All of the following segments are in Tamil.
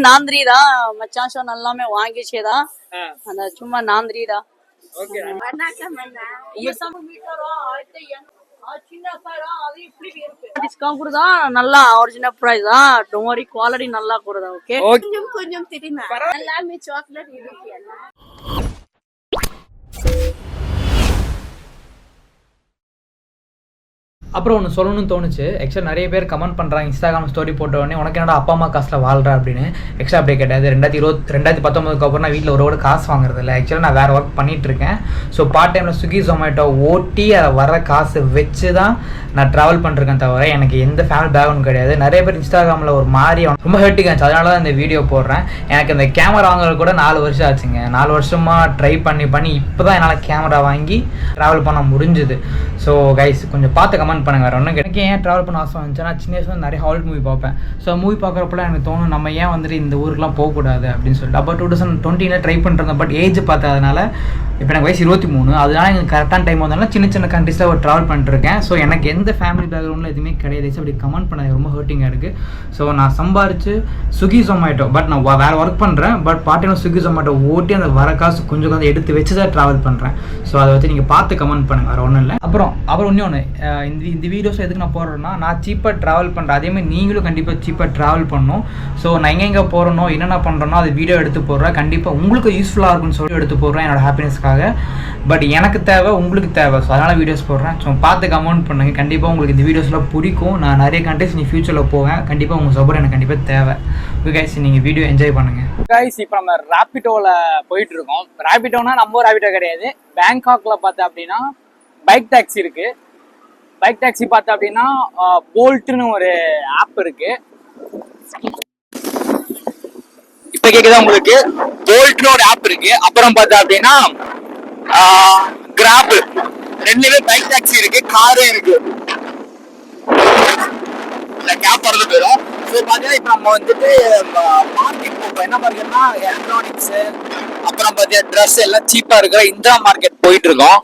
நாந்திரி தான் மச்சான் சொன்ன எல்லாமே வாங்கிச்சேதான் அந்த சும்மா நாந்திரி தான். ஓகே டிஸ்கவுண்ட் கூட தான் நல்லா ஒரிஜினல் பிரைஸ் தான். டோன்ட் வரி குவாலிட்டி நல்லா கூட தான். ஓகே கொஞ்சம் கொஞ்சம் தெரியுமா எல்லாமே சாக்லேட் இருக்கு. அப்புறம் ஒன்று சொல்லணும்னு தோணுச்சு. ஆக்சுவலாக நிறைய பேர் கமெண்ட் பண்ணுறாங்க இன்ஸ்டாகிராம் ஸ்டோரி போட்ட உடனே உனக்கு என்னடா அப்பா அம்மா காசில் வாழ்கிறா அப்படின்னு. ஆக்சுவலாக அப்படியே கிடையாது. 2019 அப்புறம் நான் வீட்டில் ஒரு காசு வாங்குறது இல்லை. ஆக்சுவலாக நான் வேறு ஒர்க் பண்ணிகிட்ருக்கேன். ஸோ பார்ட் டைமில் ஸ்விக்கி ஜொமேட்டோ ஓட்டி அதை வர காசு வச்சு தான் நான் ட்ராவல் பண்ணிருக்கேன். தவிர எனக்கு எந்த ஃபேமிலி பேக்ரவுண்ட் கிடையாது. நிறைய பேர் இன்ஸ்டாகிராமில் ஒரு மாதிரி ரொம்ப ஹர்ட்டிங் ஆச்சு. அதனால தான் இந்த வீடியோ போடுறேன். எனக்கு இந்த கேமரா வாங்குறது கூட 4 வருஷம் ஆச்சுங்க. 4 வருஷமாக ட்ரை பண்ணி இப்போ தான் என்னால் கேமரா வாங்கி ட்ராவல் பண்ண முடிஞ்சுது. ஸோ கைஸ் கொஞ்சம் பார்த்து கமெண்ட் பண்ணுங்க. வேறு ஒன்றும் எனக்கு ஏன் ட்ராவல் பண்ண ஆசை வந்துச்சு, நான் சின்ன வயசுல நிறைய ஹாலிவுட் மூவி பார்ப்பேன். ஸோ மூவி பார்க்குறப்பெல்லாம் எனக்கு தோணும் நம்ம ஏன் வந்துட்டு இந்த ஊருக்குலாம் போகக்கூடாது அப்படின்னு சொல்லிட்டு. அப்போ 2020 ட்ரை பண்ணிருந்தேன். பட் ஏஜ் பார்த்ததுனால இப்போ எனக்கு வயசு 23. அதனால எனக்கு கரெக்டான டைம் வந்தாலும் சின்ன சின்ன கண்ட்ரீஸில் ஒரு ட்ராவல் பண்ணிட்டுருக்கேன். ஸோ எனக்கு எந்த ஃபேமிலி பேக்ரவுண்டில் எதுவுமே கிடையாது. அப்படி கமெண்ட் பண்ண ரொம்ப ஹர்ட்டிங்காக இருக்குது. ஸோ நான் சம்பாரிச்சு ஸ்விக்கி ஜொமேட்டோ பட் நான் வேறு ஒர்க் பண்ணுறேன். But part time Swiggy Zomato ஓட்டி அந்த வர காசு கொஞ்சம் எடுத்து வச்சு தான் ட்ராவல் பண்ணுறேன். ஸோ அதை வச்சு நீங்கள் பார்த்து கமெண்ட் பண்ணுங்கள். வேறு ஒன்றும் இல்லை. அப்புறம் இன்னொன்று இந்த வீடியோஸ் எதுக்கு நான் போடுறேன்னா நான் சீப்பாக ட்ராவல் பண்ணுறேன். அதேமாதிரி நீங்களும் கண்டிப்பாக சீப்பாக ட்ராவல் பண்ணணும். ஸோ நான் எங்கெங்கே போகிறனோ என்னென்ன பண்ணுறனோ அது வீடியோ எடுத்து போடுறேன். கண்டிப்பாக உங்களுக்கு யூஸ்ஃபுல்லாக இருக்குன்னு சொல்லி எடுத்து போடுறேன் என்னோட ஹாப்பினஸ்க்காக. பட் எனக்கு தேவை உங்களுக்கு தேவை. ஸோ அதனால் வீடியோஸ் போடுறேன். ஸோ பார்த்து கமெண்ட் பண்ணுங்கள். கண்டிப்பாக உங்களுக்கு இந்த வீடியோஸ்லாம் பிடிக்கும். நான் நிறைய கண்ட்ரீஸ் நீ ஃபியூச்சரில் போவேன். கண்டிப்பாக உங்கள் சப்போர்ட் எனக்கு கண்டிப்பாக தேவை. ஓகே கைஸ் நீங்கள் வீடியோ என்ஜாய் பண்ணுங்கள். கைஸ் இப்போ நம்ம ரேபிடோவில் போயிட்டு இருக்கோம். ரேபிடோனா நம்ம ரேபிடோ கிடையாது. பேங்காக்ல பார்த்தா அப்படின்னா பைக் டாக்ஸி இருக்கு. பைக் டாக்ஸி பார்த்தா அப்படின்னா போல்ட்னு ஒரு ஆப் இருக்கு. இப்ப கேக்குதா உங்களுக்கு? போல்ட்னு ஒரு ஆப் இருக்கு. அப்புறம் பார்த்தா அப்படின்னா கிராப், ரெண்டுமே பைக் டாக்ஸி இருக்கு, காரும் இருக்கு. கேப் பறந்து போயிடும். ஸோ பார்த்தீங்கன்னா இப்போ நம்ம வந்துட்டு மார்க்கெட் போகிறோம். என்ன மார்க்கெட்னா எலக்ட்ரானிக்ஸ், அப்புறம் பார்த்தீங்கன்னா ட்ரெஸ் எல்லாம் சீப்பாக இருக்கிற இந்திரா மார்க்கெட் போயிட்டு இருக்கோம்.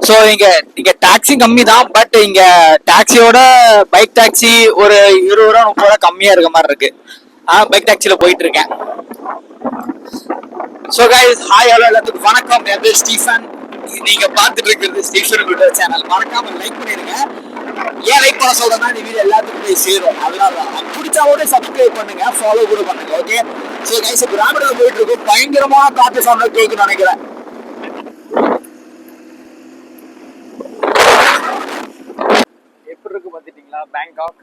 ஸோ இங்க டாக்ஸி கம்மி தான். பட் இங்க டாக்ஸியோட பைக் டாக்ஸி ஒரு 20 ரூபா 30 ரூபா கம்மியா இருக்க மாதிரி இருக்கு. பைக் டாக்ஸில போயிட்டு இருக்கேன். ஸோ கைஸ் ஹாய் ஹலோ எல்லாத்துக்கும் வணக்கம். என் பேர் ஸ்டீஃபன். நீங்க பார்த்துட்டு இருக்கிறது ஸ்டீஃபன் வீடியோ சேனல். மறக்காம லைக் பண்ணிருங்க. ஏன் லைக் பண்ண சொல்றேன்னா இந்த வீடியோ எல்லாத்துக்கும் போய் சேரும். அதனால பிடிச்சாவோட சப்ஸ்கிரைப் பண்ணுங்க, ஃபாலோ கூட பண்ணுங்க. ஓகே. ஸோ கைஸ் இப்போ ராபிடோல போயிட்டு இருக்கோம். பயங்கரமான காத்து சவுண்ட் கேட்குன்னு நினைக்கிறேன். எப்படி இருக்கு பார்த்துட்டீங்களா பேங்காக்?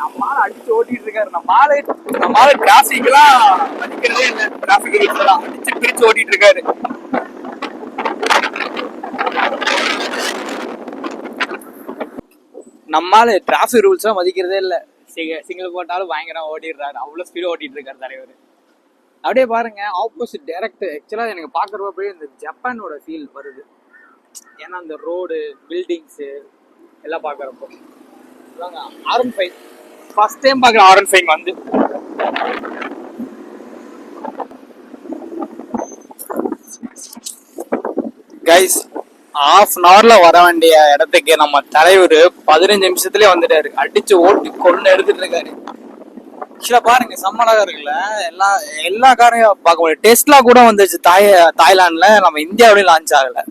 நம்மளால அடிச்சு ஓட்டிட்டு இருக்காரு. நம்மளால டிராபிக் எல்லாம் மதிக்கிறதே இல்லை. டிராபிக் எல்லாம் அடிச்சு பிரிச்சு ஓட்டிட்டு இருக்காரு. நம்மளால டிராபிக் ரூல்ஸ் எல்லாம் மதிக்கிறதே இல்லை. சிங்கிள் போட்டாலும் பயங்கரம் ஓட்டிடுறாரு. அவ்வளவு ஸ்பீடு ஓட்டிட்டு இருக்காரு தலைவர். அப்படியே பாருங்க ஆப்போசிட் டைரக்ட். ஆக்சுவலா எனக்கு பாக்குறப்ப அப்படியே இந்த ஜப்பானோட ஃபீல் வருது. ஏன்னா அந்த ரோடு பில்டிங்ஸ் எல்லாம் பாக்குறப்போ R15 ஃபர்ஸ்ட் டைம் பாக்குற R15 வந்து கைஸ் ½ an hourல வர வேண்டிய இடத்துக்கு நம்ம தலைவர் 15 நிமிஷத்துலயே வந்துட்டாரு. அடிச்சு ஓட்டி கொண்டு எடுத்துட்டு இருக்காரு. ஆக்சுவலா பாருங்க செம்மலாக இருக்குல்ல. எல்லா காரையும் பார்க்க முடியும். டெஸ்லா கூட வந்துச்சு தாய்லாந்துல. நம்ம இந்தியாவிலேயும் லான்ச் ஆகல.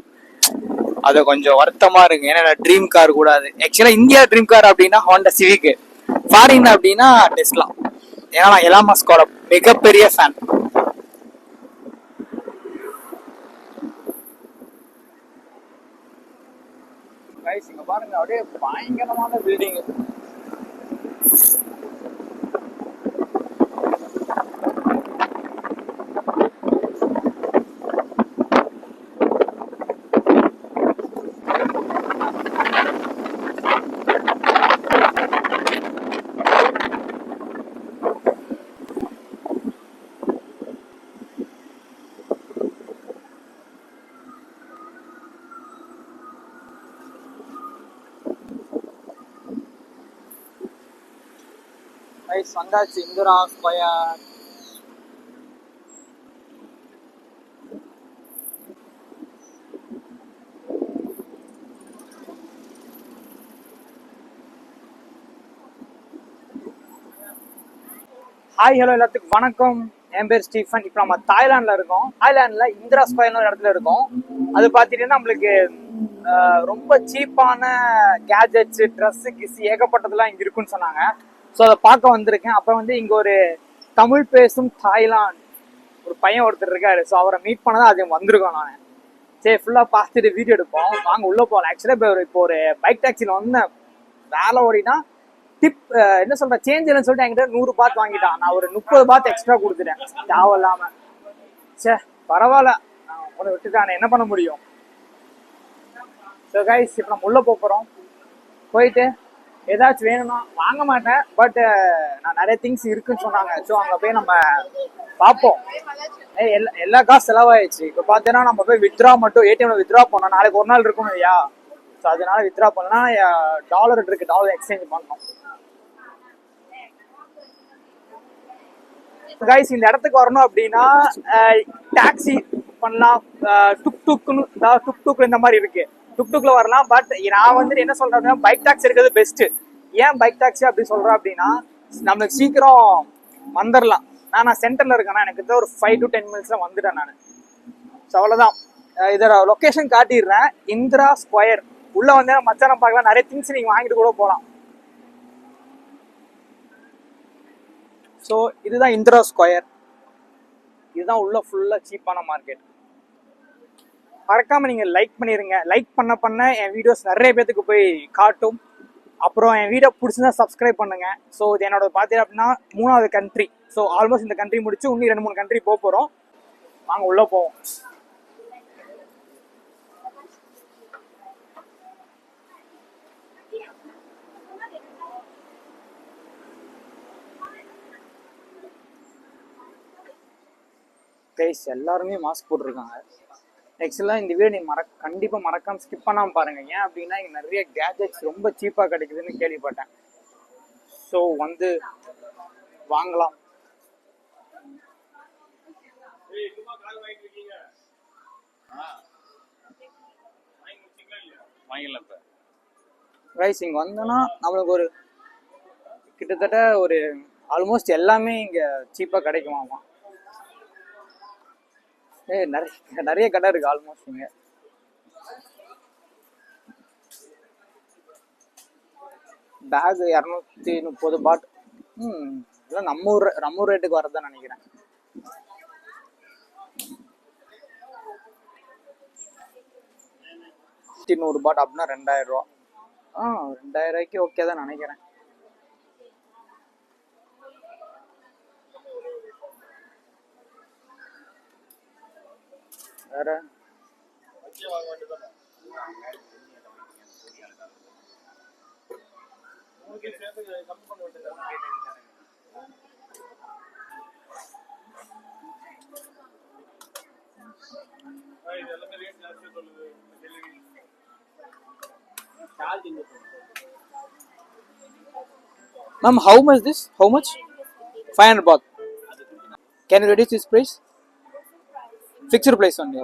அது கொஞ்சம் வருத்தமா இருக்கு. ஏன்னா ட்ரீம் கார் கூட அது. ஆக்சுவலா இந்தியா ட்ரீம் கார் அப்படின்னா ஹோண்டா சிவிக், ஃபாரின் அப்படின்னா டெஸ்லா. ஏன்னா நான் எலான் மஸ்கோட மிகப்பெரிய ஃபேன். இங்க பாருங்க அப்படியே பயங்கரமான பில்டிங். வந்தாச்சு இந்திரா ஸ்கொயர். ஹாய் ஹலோ எல்லாத்துக்கும் வணக்கம். என் பேர் ஸ்டீஃபன். இப்போ நம்ம தாய்லாண்டில் இருக்கோம். தாய்லாண்டில் இந்திரா ஸ்கொயர்னு ஒரு இடத்துல இருக்கோம். அது பார்த்துட்டீங்கன்னா நம்மளுக்கு ரொம்ப சீப்பான கேஜெட்ஸ், ட்ரெஸ்ஸு, கிஸ் ஏகப்பட்டதெல்லாம் இங்கே இருக்குன்னு சொன்னாங்க. ஸோ அதை பார்க்க வந்திருக்கேன். அப்புறம் வந்து இங்கே ஒரு தமிழ் பேசும் தாய்லாந்து ஒரு பையன் ஒருத்தர் இருக்காரு. ஸோ அவரை மீட் பண்ணதான் அது வந்திருக்கோம். நான் சரி ஃபுல்லாக பார்த்துட்டு வீடியோ எடுப்போம், வாங்க உள்ளே போகலாம். ஆக்சுவலாக இப்போ ஒரு பைக் டாக்ஸியில் வந்தேன். வேலை ஓடினா டிப் என்ன சொல்ற சேஞ்ச் இல்லைன்னு சொல்லிட்டு என்கிட்ட 100 பாத் வாங்கிட்டான். நான் ஒரு 30 பாத் எக்ஸ்ட்ரா கொடுத்துட்டேன் தேவையில்லாம. சே பரவாயில்ல, உன்னை விட்டுட்டானே, என்ன பண்ண முடியும். ஸோ கைஸ் இப்போ நம்ம உள்ள போகிறோம். போயிட்டு ஏதாச்சும் வேணும்னா வாங்க மாட்டேன், பட் நான் நிறைய திங்ஸ் இருக்குன்னு சொன்னாங்க. ஸோ அங்கே போய் நம்ம பார்ப்போம். எல்லா காசு செலவாயிடுச்சு. இப்போ பார்த்தீங்கன்னா நம்ம போய் வித்ரா மட்டும் ஏடிஎம்ல வித்ரா பண்ணோம். நாளைக்கு ஒரு நாள் இருக்கணும் இல்லையா? ஸோ அதனால வித்ரா பண்ணலாம். டாலர் இருக்கு, டாலர் எக்ஸ்சேஞ்ச் பண்ணணும். கைஸ் இந்த இடத்துக்கு வரணும் அப்படின்னா டாக்ஸி பண்ணலாம், டுக் இந்த மாதிரி இருக்கு. டுக்ல வரலாம். பட் நான் வந்து என்ன சொல்றேன் அப்படின்னா பைக் டாக்ஸி இருக்கிறது பெஸ்ட். ஏன் பைக் டாக்ஸி அப்படி சொல்றேன் அப்படின்னா நம்மளுக்கு சீக்கிரம் வந்துடலாம். நான் சென்டர்ல இருக்கேன்னா எனக்கு ஒரு 5 to 10 minutes வந்துட்டேன் நான். ஸோ அவ்வளோதான். இதோட லொக்கேஷன் காட்டிடுறேன். இந்திரா ஸ்கொயர் உள்ள வந்து மச்சானம் பார்க்கலாம். நிறைய திங்ஸ் நீங்க வாங்கிட்டு கூட போகலாம். ஸோ இதுதான் இந்திரா ஸ்கொயர். இதுதான் உள்ள ஃபுல்லாக சீப்பான மார்க்கெட். மறக்காம நீங்கள் லைக் பண்ணிடுங்க. லைக் பண்ண என் வீடியோஸ் நிறைய பேத்துக்கு போய் காட்டும். அப்புறம் என் வீடியோ பிடிச்சிருந்தா சப்ஸ்கிரைப் பண்ணுங்க. ஸோ இது என்னோட பார்த்தீங்க அப்படின்னா 3வது கண்ட்ரி. ஸோ ஆல்மோஸ்ட் இந்த கண்ட்ரி முடிச்சு இன்னும் 2-3 கண்ட்ரி போக போகிறோம். வாங்க உள்ளே போவோம். கைஸ் எல்லாருமே மாஸ்க் போட்டிருக்காங்க. ஆக்சுவலாக இந்த வீடியோ நீ கண்டிப்பாக மறக்காம ஸ்கிப் பண்ணாமல் பாருங்க. ஏன் அப்படின்னா இங்கே நிறைய கேஜெட்ஸ் ரொம்ப சீப்பாக கிடைக்குதுன்னு கேள்விப்பட்டேன். ஸோ வந்து வாங்கலாம். கைஸ் இங்கே வந்தோன்னா நம்மளுக்கு ஒரு கிட்டத்தட்ட ஒரு ஆல்மோஸ்ட் எல்லாமே இங்கே சீப்பாக கிடைக்குமாமா. நிறைய கடை இருக்கு ஆல்மோஸ்ட் இங்க. பேக் 230 பாட். இல்லை நம்ம ஊர் ரேட்டுக்கு வரதான் நினைக்கிறேன். $100 பாட் அப்படின்னா 2000 ரூபா. 2000 ரூபாய்க்கு ஓகே தான் நினைக்கிறேன். வேற Ma'am, how much this? How much? 500 baht. Can you reduce this price? Fixed price only.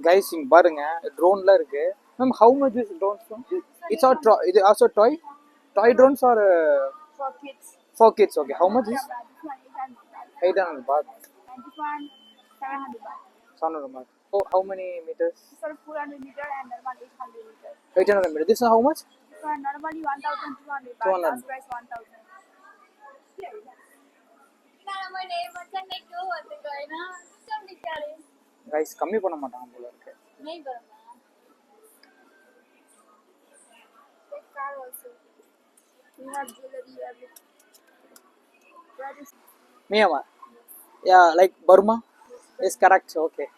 Guys இங்க பாருங்க ட்ரோன்ல இருக்கு. Ma'am, how much is drones? It's also toy drones or For kids. for kids? Okay, how much is? 800 baht. 700 baht. 700 baht. Oh, how many meters? This one 400 meter and normal 800 meters. 800 meters. This is how much? This one normally 1,200 baht. 200. Last price 1,000. Guys கம்மி பண்ண மாட்டாங்க போல இருக்கு. Car also. We have jewelry everything. Myanmar. Yeah, like Burma. Yes, correct. Okay.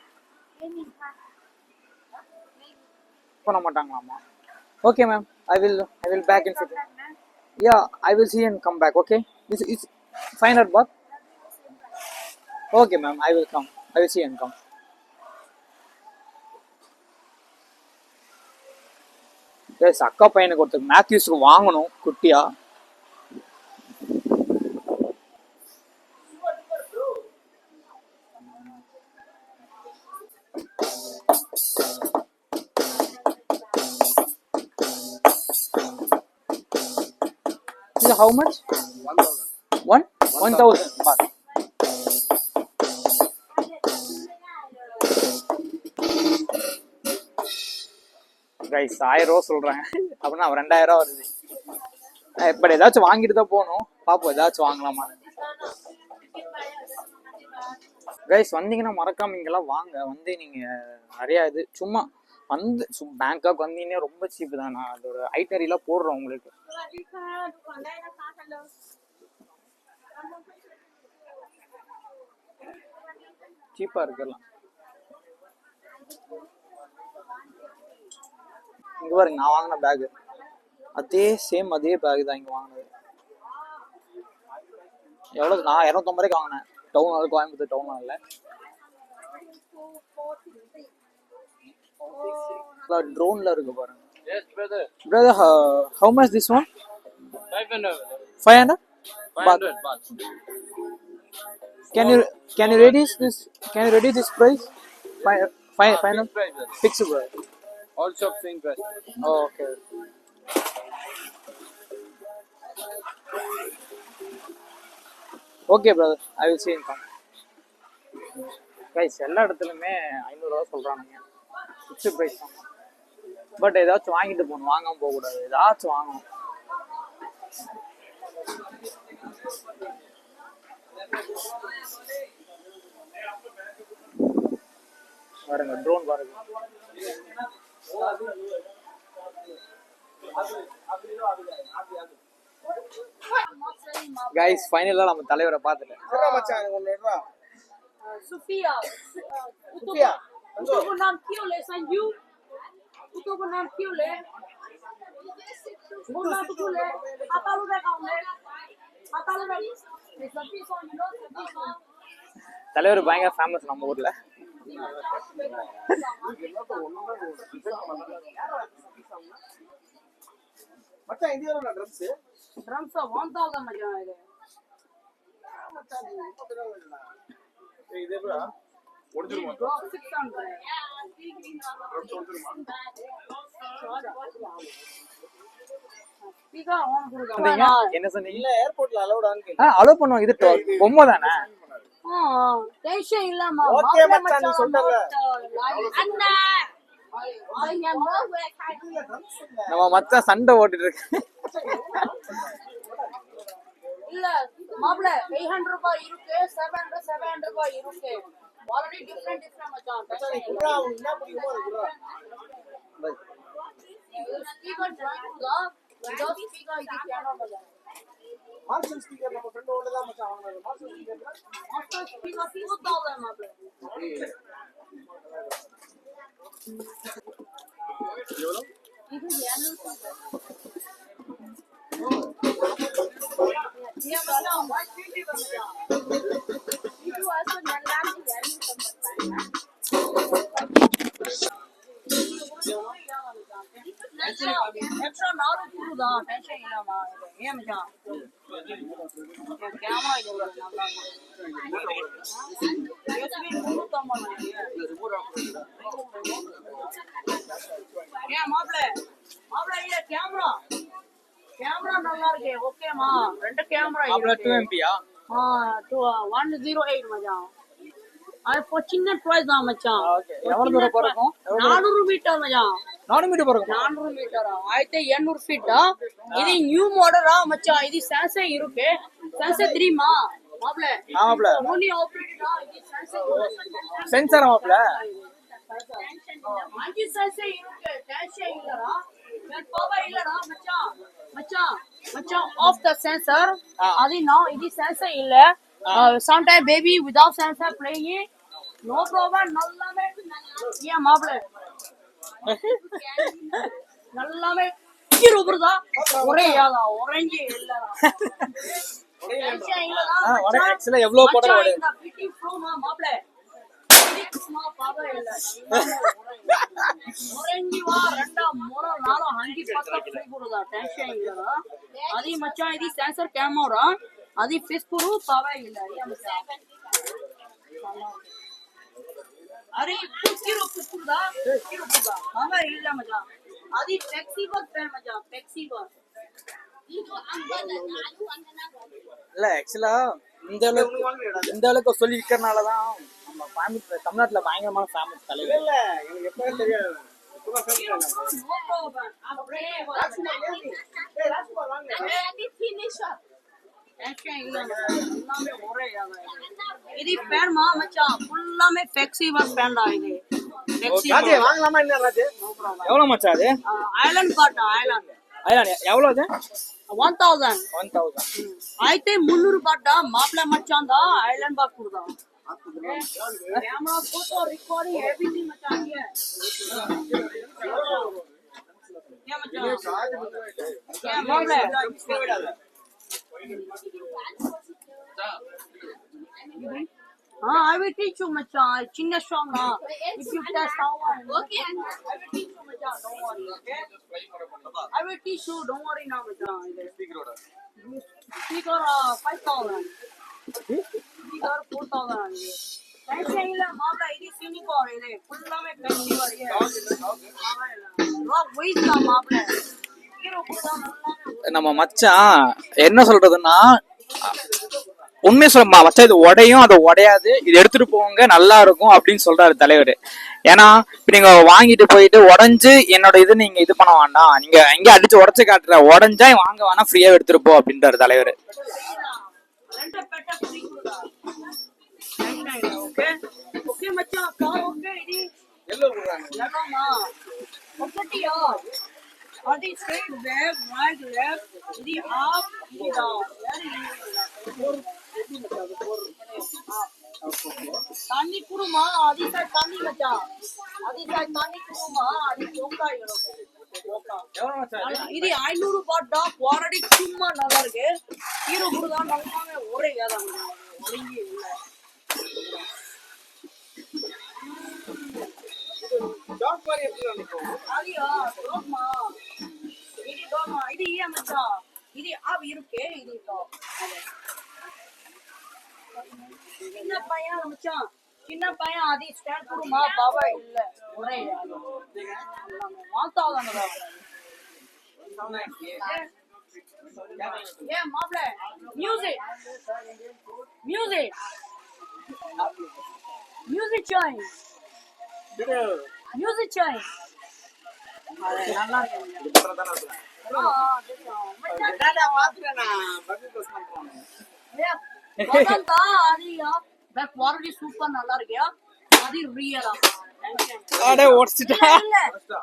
பண்ண மாட்டாங்களாமா. Okay ma'am, I will back in future. Yeah, I will see and come back. Okay. This is 500 baht. Okay ma'am, I will come. I will see and come. Yes, அக்கா பையனுக்கு ஒருத்தர் மேத்யூஸ்க்கு வாங்கணும் குட்டியா. how much? 1,000 baht. கைஸ் 1000 ரூபா சொல்றாங்க அப்படின்னா 2000 ரூபா வருது. இப்ப ஏதாச்சும் வாங்கிட்டு தான் போகணும். பாப்போம் ஏதாச்சும் வாங்கலாமா. கைஸ் வந்தீங்கன்னா மறக்காம இங்கெல்லாம் வாங்க. வந்து நீங்க நிறைய இது சும்மா வந்து பேங்காக் வந்தீங்கன்னா ரொம்ப சீப்பு தான். நான் அதோட ஐட்டரிலாம் போடுறோம் உங்களுக்கு. சீப்பா இருக்கலாம். இங்க பாருங்க நான் வாங்கின பேக் அதே சேம் அதே பேக் தான் இங்க வாங்கினது. எவ்வளவு? நான் 250 ரூபாய்க்கு வாங்கினேன். டவுன் ஹால், கோயம்புத்தூர் டவுன் ஹால்ல. ட்ரோன்ல இருக்கு பாருங்க. Yes, brother. Brother, how much this one? 500. 500? 500 baht. Can you reduce this? Can you reduce this price? 500? Prices. Fixed price. All shop same price. Oh, okay. Okay, brother. I will see in come. Guys, எல்லா இடத்துலயுமே 500 ரூபா சொல்றானுங்க. ஃபிக்ஸ்ட் பிரைஸ் தான். பட் ஏதாச்சும் வாங்கிட்டு போகணும். வாங்காம போக கூடாது. ஏதாச்சும் வாங்கணும். பாருங்க ட்ரோன் பாருங்க. கைஸ் ஃபைனலா நம்ம தலைவரை பார்த்துட்டேன். Sofia. Sofia. Uko naam kyo le Sanju? Uko naam kyo le? Uko naam kyo le? Atalu le kaun le? Atalu le. Safi song you know Safi song. தலைவர் பயங்கர ஃபேமஸ் நம்ம ஊர்ல. மச்சான் இது எவ்வளவு ட்ரம்ஸ்? Drums 1000 மச்சான் இது. இது எப்படா ஒடிஞ்சிருமா? 600. ட்ரம்ஸ் ஒடிஞ்சிருமா? ஸ்பீக்கர் ஆன் கொடுங்க. என்ன சொன்னீங்க? இல்ல ஏர்போர்ட்ல அலௌடான்னு கேக்குறேன். அலோ பண்ணுவாங்க. இது பொம்மை தானே? டென்ஷன் இல்லம்மா. ஓகே மச்சான் நீ சொல்றல. அண்ணா நம்ம மச்சான் சண்டை ஓட்டிட்டு இருக்கு. இல்ல மாப்ள 800 ரூபாய் இருக்கு, 700 ரூபாய் இருக்கு. ஆல்ரெடி டிஃபரண்ட் மச்சான். குறா என்ன புரியுமோ அது குறா. ஸ்பீக்கர் ஜாயின்டா விதவுட் ஸ்பீக்கர் இது பியானோ மச்சான். மார்ஷல் ஸ்பீக்கர் நம்ம ஃப்ரெண்ட் ஓட தான் மச்சான் வாங்குறாரு. மார்ஷல் ஸ்பீக்கர் மாஸ்டர் ஸ்பீக்கர் 2000 மாப்ள. எவ்வளவு? இது 200. இது வாச நல்லா எக்ஸ்ட்ரா 4 குடுதா டென்ஷன் இல்லமா. ஏன் மச்சான் கேமரா இது நல்லா ஏன் மாப்ள இல்ல கேமரா நல்லா இருக்கு. ஓகேமா ரெண்டு கேமரா அப்புறம் 2MP-யா? 108 மச்சான். அது இப்போ சின்ன ப்ரைஸ் தான் மச்சான். ஓகே. எவ்வளவு தூரம் போறோம்? 400 மீட்டர் மச்சான். 400 மீட்டர் போறோம். 400 மீட்டரா 1800 ஃபீட்டா. இது நியூ மாடலா மச்சான். இது சாம்சங் இருக்கு. சாம்சங் தெரியுமா மாப்ள? ஆமாப்ல. ஓன்லி ஆபரேட்டடா. இது சாம்சங் சென்சார் மாப்ள. அஞ்சு சாம்சங் இருக்கு. டேஷ் இல்லடா. பவர் இல்லடா மச்சான் ஆஃப் த சென்சார். அது நான் இது சென்சார் இல்ல. sometimes baby without sensor playing no problem. நல்லாவே ஏன் மாப்ள நல்லாவே ஹீரோ பிரதா. ஒரே யாதா orange இல்லடா. டென்ஷன் இல்லடா வர எக்ஸ்ல எவ்வளவு போட ஓடு? இந்த பிடி ப்ரோ மாப்ள இது சும்மா பவர் இல்ல. orange வா ரெண்டா மூணா நாலா அஞ்சு பக்கம் பிரதா. டென்ஷன் இல்லடா. அது மச்சான் இது சென்சார் கேமரா. అది ఫేస్ కొడు పావా ಇಲ್ಲ अरे किरो कुकुदा पावा ಇಲ್ಲ मजा. అది ఫ్లెక్సిబుల్ ఫ్యాన్ मजा. ఫ్లెక్సిబుల్ இல்ல ஆக்சுவலா இந்த அளவுக்கு சொல்லி விற்கிறனாலதான் நம்ம ஃபேமஸ் தமிழ்நாட்டுல பயங்கரமான ஃபேமஸ் தலைவர். இது பேண்ட்மா மச்சான் ஃபுல்லாமே ஃபிளெக்சிபிள் பேண்டா இது. வாங்கலாமா என்ன ராஜு? எவ்வளவு மச்சான் அது? Island cotton island. ஐலாண்ட் எவ்வளவு அது? 1000. 1000. అయితే 300 బాటా మాప్లే మచ్చాందా ఐలాండ్ బాక్ కుడదా कैमरा फोटो रिकॉर्डिंग एवरीथिंग मचा है क्या मचा क्या मामला हाँ I will teach you मचा चिन्ना strong ना if you test how okay I will teach you मचा don't worry okay I will teach you don't worry ना मचा speaker 5000 speaker 4000 टेंशन ಇಲ್ಲ ಮಾಮಲ ಇದು ಸಿನಿಕೋರ್ ಇದೆ ಫುಲ್ಲಾಮೆ ಫ್ಲೆಕ್ಸಿ ವರಿಗೆ ರಾಕ್ ವೈಸ್ ನಾ ಮಾಮಲ ಹೀರೋ ಕೂಡ நம்ம மச்சான் என்ன சொல்றதுன்னா உண்மையை சொல்ல மச்சான் இது உடையும் அது உடையாது இது எடுத்துட்டு போங்க நல்லா இருக்கும் அப்படின்னு சொல்றாரு தலைவர். ஏன்னா இப்ப நீங்க வாங்கிட்டு போயிட்டு உடஞ்சு என்னோட இது நீங்க இது பண்ண வேண்டாம், நீங்க எங்க அடிச்சு உடச்சு காட்டுற உடஞ்சா வாங்க வேணா ஃப்ரீயா எடுத்துட்டு போ அப்படின்றாரு தலைவர். ரெண்டு பெட்ட ஃப்ரீ கொடுடா ஓகே ஓகே மச்சான் கார் ஓகே இது எல்லோ கொடுறாங்க எல்லோமா ஓகேட்டியா அது ஸ்ட்ரைட் பேக் ரைட் லெஃப்ட் இது ஆப் இது டவுன் தண்ணி குடுமா அதிசா தண்ணி மச்சான் அதிசா தண்ணி குடுமா அது ஓகா இது 500 பாட்டா குவாலிட்டி சும்மா நல்லா இருக்கு ஹீரோ குடுதா நல்லாவே ஒரே ஏதான் ஒரேங்க இல்ல டாக் மாதிரி எப்படி நினைக்கும் ஆலியா டாக்மா இது ஏன் மச்சான் இது ஆப் இருக்கே இது டாக் சின்ன பையன் மச்சான் சின்ன பையன் அது ஸ்டாண்ட் குடுமா பாபா இல்ல ஒரே மாத்தாதானடா ஏ மாப்ள music music music Sai music Sai array நல்லா இருக்கு டாடா பாத்துறேனா பப்ளிக் போஸ்ட் பண்றோம் ஏ ஆரியா பேக் குவாலிட்டி சூப்பர் நல்லா இருக்கியா அது ரியலா அட ஓட்ஸ்டா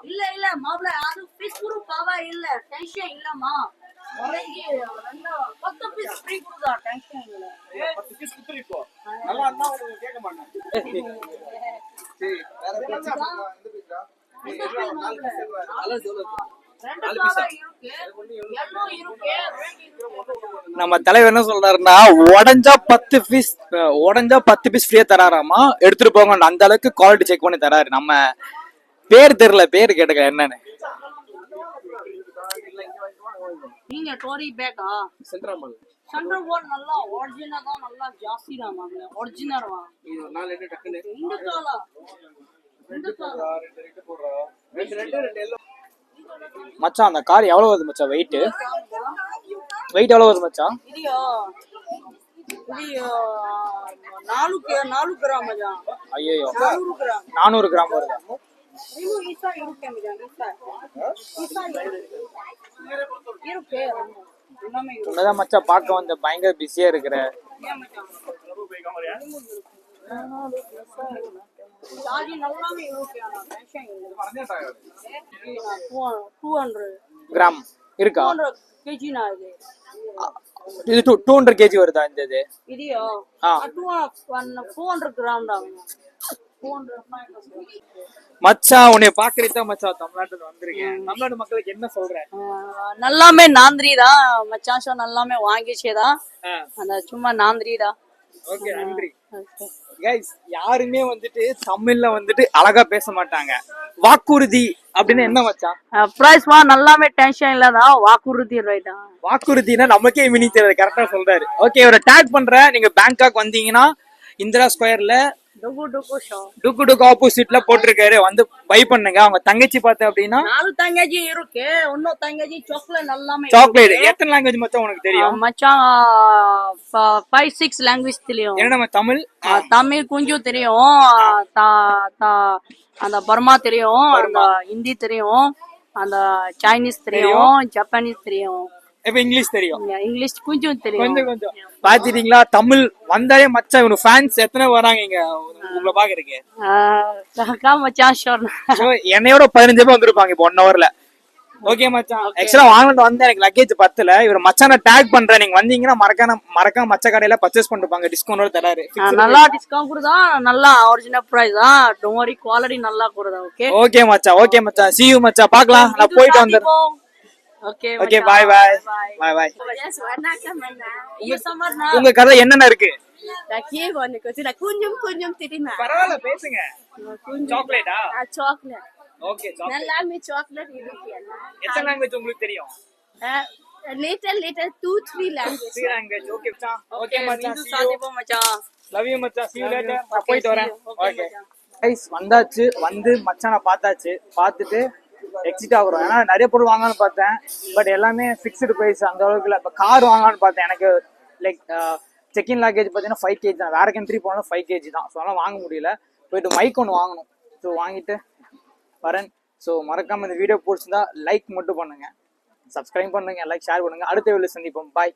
இல்ல இல்ல மாப்ள அது ஃபிஷ் குரு பாவா இல்ல டென்ஷன் இல்லமா ஒரேங்கி ரெண்டு 10 பீஸ் ஃப்ரீ குடுதா டென்ஷன் இல்ல 10 பீஸ் குத்துறீ போ நல்லா இருந்தா உங்களுக்கு கேட்க மாட்டேன் சரி வேற பீஸ் இந்த பீஸ்டா நம்ம தலைவர் என்ன சொல்றாருன்னா உடஞ்சா 10 பீஸ் ஃப்ரீயா தராராமா எடுத்துட்டு போங்க அந்த அளவுக்கு குவாலிட்டி செக் பண்ணி தராரு. நம்ம பேர் தெரியல பேர் கேட்டுக்க என்னன்னு நீங்க டோரி பேக்கா சென்ட்ரல் போர்ட் நல்லா ஒரிஜினல் தான் நல்லா ஜாஸ்தி தான் வாங்க ஒரிஜினல் வா இது நாலு ரெண்டு டக்குனு ரெண்டு காலா மச்சான் அந்த கார் எவ்வளவு வருது மச்சான் வெயிட் எவ்வளவு வருது மச்சான்? இதுயா இது 4 கிராம் மச்சான். ஐயோ 400 கிராம் 400 கிராம் வருதா? இது ஈசா இருக்கு மச்சான் ஈசா இருக்கு எல்லாமே உன்னதான் மச்சான் பார்க்க வந்து பயங்கர பிஸியா இருக்கிற ஏன் மச்சான் சார்ஜ் நல்லாவே இருக்கு ஆனா டென்ஷன் இல்ல 200 கிராம் இருக்கா? 200 kg னா இது 200 kg வருதா இந்த இது? இதுயா 400 கிராம் தான் 400 மச்சான் உன்னை பாக்குறதா மச்சான் தமிழ்நாட்டுல வந்திருக்கேன். தமிழ்நாடு மக்களுக்கு என்ன சொல்ற? நல்லாமே நாந்திரி தான் மச்சான் ஷோ நல்லாமே வாங்கிச்சேதான் அந்த சும்மா நாந்திரி தான். ஓகே நன்றி கைஸ். யாருமே வந்துட்டு தமிழ்ல வந்துட்டு அழகா பேச மாட்டாங்க. வாக்குறுதி அப்படின்னு என்ன மச்சான்? பிரைஸ் வா நல்லாமே டென்ஷன் இல்லதான் வாக்குறுதி ரைட்டா. வாக்குறுதினா நமக்கே மீனிங் தெரியாது கரெக்டா சொல்றாரு. ஓகே இவரை டேக் பண்றேன். நீங்க பேங்காக் வந்தீங்கன்னா இந்திரா ஸ்கொயர்ல டுகு ஷோ. டுக்கு ஆப்போசிட்ல போட்டிருக்காரு, வந்து பை பண்ணுங்க. அவங்க தங்கச்சி பார்த்த அப்படின்னா 4 தங்கச்சி இருக்கு. இன்னும் தங்கச்சி சாக்லேட் எல்லாமே சாக்லேட். எத்தனை லாங்குவேஜ் மச்சான் உனக்கு தெரியும்? மச்சான் 5-6 லாங்குவேஜ் தெரியும். என்ன நம்ம தமிழ், தமிழ் கொஞ்சம் தெரியும். அந்த பர்மா தெரியும், அந்த ஹிந்தி தெரியும், அந்த சைனீஸ் தெரியும், ஜப்பானீஸ் தெரியும், இப்ப இங்கிலீஷ் தெரியும். இங்கிலீஷ் கொஞ்சம் தெரியும். கொஞ்சம் பாத்துட்டீங்களா? தமிழ் வந்தாலே மச்சான் இவனு ஃபேன்ஸ் எத்தனை வராங்க இங்க உங்களை பாக்குறதுக்கு? மச்சான் ஷோர். என்னையோட 15 பேர் வந்திருப்பாங்க இப்போ 1 ஹவர்ல. ஓகே மச்சான், ஆக்சுவலா வாங்கிட்டு வந்தேன், எனக்கு லக்கேஜ் பத்தல. இவர் மச்சான டேக் பண்றேன், நீங்க வந்தீங்கன்னா மறக்காம மச்ச கடையில பர்ச்சேஸ் பண்ணிருப்பாங்க, டிஸ்கவுண்டோட தராரு. நல்லா டிஸ்கவுண்ட் கொடுதா, நல்லா ஒரிஜினல் பிரைஸ் தான். டோன்ட் வரி, குவாலிட்டி நல்லா கொடுதா. ஓகே ஓகே மச்சான், see you மச்சான், பார்க்கலாம். நான் போயிட்டு வந்துறேன். Okay okay, bye. Yes, warna ka man na. ஐயோ சம்மர்னா உங்க கதை என்னென்ன இருக்கு? Laki ko ni ko sila kunyum terima. பரவாயில்ல பேசுங்க. சாக்லேட்டா? Chocolate. Okay, chocolate. Nalami chocolate ini kian. எத்தனை லாங்குவேஜ் உங்களுக்கு தெரியும்? Little 2-3 language. 3 லாங்குவேஜ். ஓகே மச்சான். ஓகே மச்சான், see you. சாதிப்போம் மச்சான். லவ் யூ மச்சான், see you later. நான் போயிட்டு வரேன். ஓகே கைஸ், வந்தாச்சு, வந்து மச்சானை பார்த்தாச்சு. பார்த்துட்டு எக்ஸிட் ஆகுறோம். ஏன்னா நிறைய பொருள் வாங்கலாம்னு பார்த்தேன், பட் எல்லாமே ஃபிக்ஸ்டு ப்ரைஸ் அந்த அளவுக்கு இல்லை. இப்போ கார் வாங்கலாம்னு பார்த்தேன், எனக்கு லைக் செக்இன் லாக்கேஜ் பார்த்தீங்கன்னா 5 kg தான். வேற கண்ட்ரி போனாலும் 5 kg தான். ஸோ அதெல்லாம் வாங்க முடியல. போயிட்டு மைக் ஒன்று வாங்கணும். ஸோ வாங்கிட்டு வரேன். ஸோ மறக்காம இந்த வீடியோ பிடிச்சிருந்தா லைக் மட்டும் பண்ணுங்க, சப்ஸ்கிரைப் பண்ணுங்க, லைக் ஷேர் பண்ணுங்க. அடுத்த வீடியோவில் சந்திப்போம். பாய்.